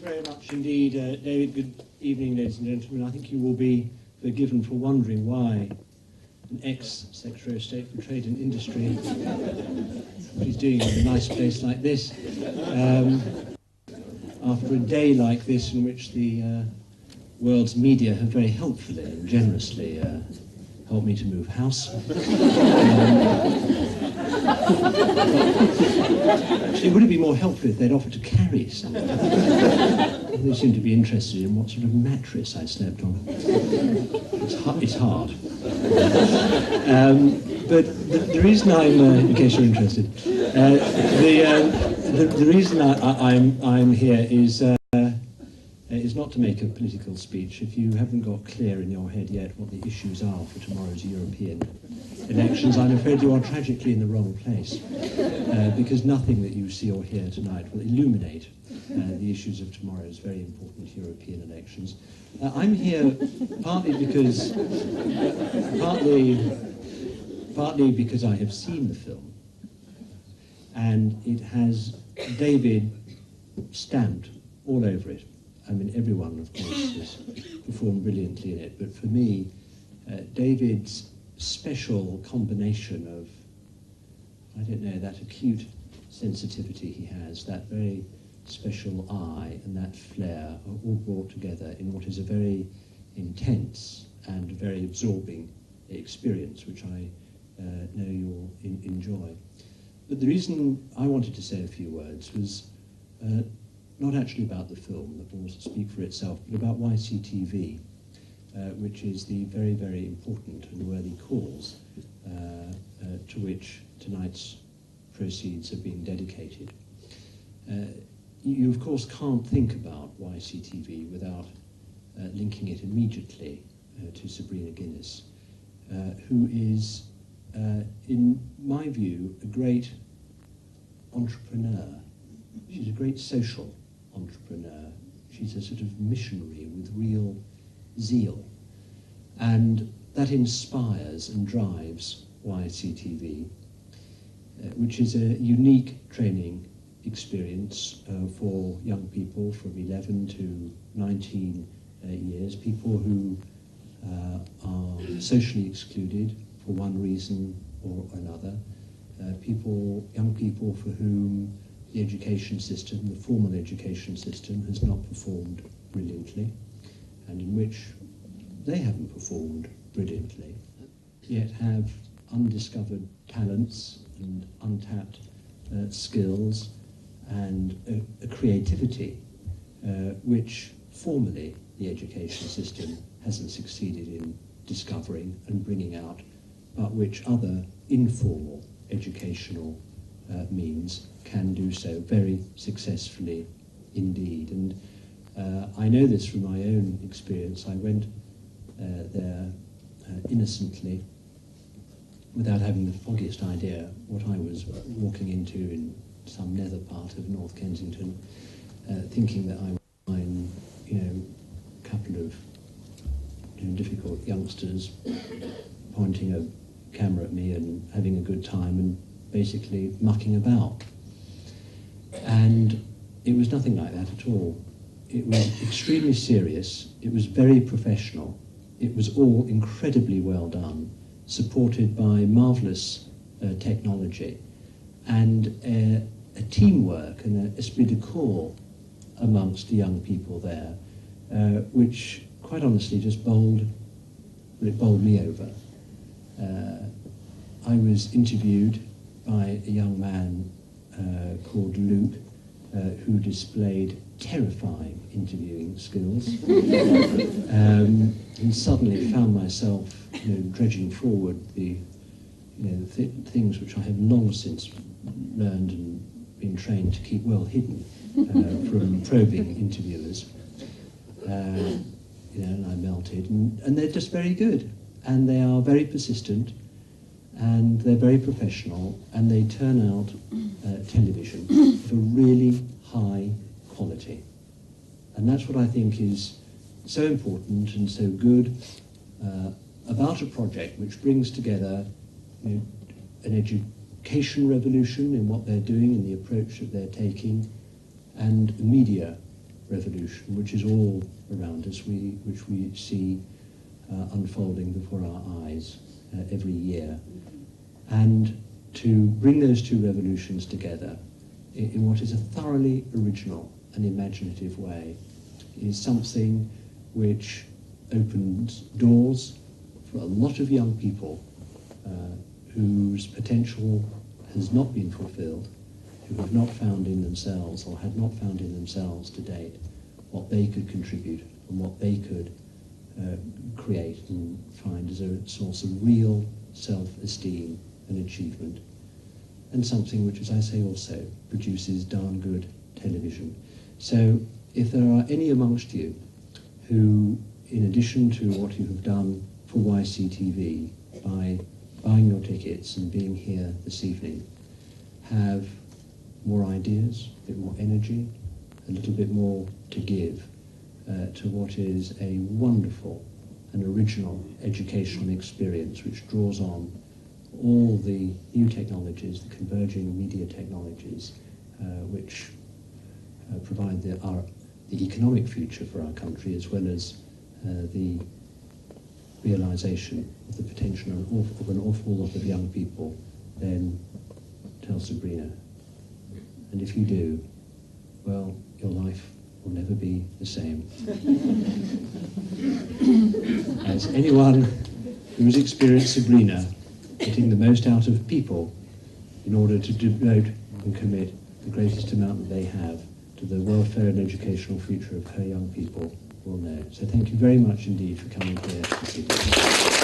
very much indeed, David. Good evening, ladies and gentlemen. I think you will be forgiven for wondering why an ex-Secretary of State for Trade and Industry, what he's doing in a nice place like this, after a day like this in which the world's media have very helpfully and generously helped me to move house. Actually, would it be more helpful if they'd offered to carry something? They seem to be interested in what sort of mattress I slept on. It's hard. But the reason I'm, in case you're interested, the reason I'm here is not to make a political speech. If you haven't got clear in your head yet what the issues are for tomorrow's European elections, I'm afraid you are tragically in the wrong place, because nothing that you see or hear tonight will illuminate the issues of tomorrow's very important European elections. I'm here partly because I have seen the film, and it has David stamped all over it. I mean, everyone, of course, has performed brilliantly in it, but for me, David's special combination of, I don't know, that acute sensitivity he has, that very special eye and that flair are all brought together in what is a very intense and very absorbing experience, which I know you'll enjoy. But the reason I wanted to say a few words was not actually about the film, that will speak for itself, but about YCTV, which is the very, very important and worthy cause to which tonight's proceeds have been dedicated. You, of course, can't think about YCTV without linking it immediately to Sabrina Guinness, who is, in my view, a great entrepreneur. She's a great social entrepreneur. She's a sort of missionary with real zeal. And that inspires and drives YCTV, which is a unique training experience for young people from 11 to 19 years, people who are socially excluded for one reason or another, young people for whom the education system, the formal education system, has not performed brilliantly, and in which they haven't performed brilliantly, yet have undiscovered talents and untapped skills and a creativity which formally the education system hasn't succeeded in discovering and bringing out, but which other informal educational means can do so very successfully indeed. And I know this from my own experience. I went there innocently, without having the foggiest idea what I was walking into in some nether part of North Kensington, thinking that I would find, a couple of difficult youngsters pointing a camera at me and having a good time and basically mucking about. And it was nothing like that at all. It was extremely serious, it was very professional, it was all incredibly well done, supported by marvellous technology, and a teamwork and an esprit de corps amongst the young people there, which quite honestly just bowled me over. I was interviewed by a young man called Luke, who displayed terrifying interviewing skills, and suddenly found myself, dredging forward the, things which I have long since learned and been trained to keep well hidden from probing interviewers. And I melted, and they're just very good, and they are very persistent, and they're very professional, and they turn out television for really high quality. And that's what I think is so important and so good about a project which brings together an education revolution in what they're doing and the approach that they're taking, and a media revolution, which is all around us, which we see unfolding before our eyes every year, and to bring those two revolutions together in what is a thoroughly original and imaginative way is something which opens doors for a lot of young people whose potential has not been fulfilled, who have not found in themselves or had not found in themselves to date what they could contribute and what they could create and find as a source of real self-esteem and achievement, and something which, as I say, also produces darn good television. So if there are any amongst you who, in addition to what you have done for YCTV by buying your tickets and being here this evening, have more ideas, a bit more energy, a little bit more to give to what is a wonderful and original educational experience which draws on all the new technologies, the converging media technologies, which provide the economic future for our country, as well as the realization of the potential of an awful lot of young people, then tell Sabrina. And if you do, well, your life will never be the same. As anyone who has experienced Sabrina getting the most out of people in order to devote and commit the greatest amount that they have to the welfare and educational future of her young people will know. So thank you very much indeed for coming here this evening.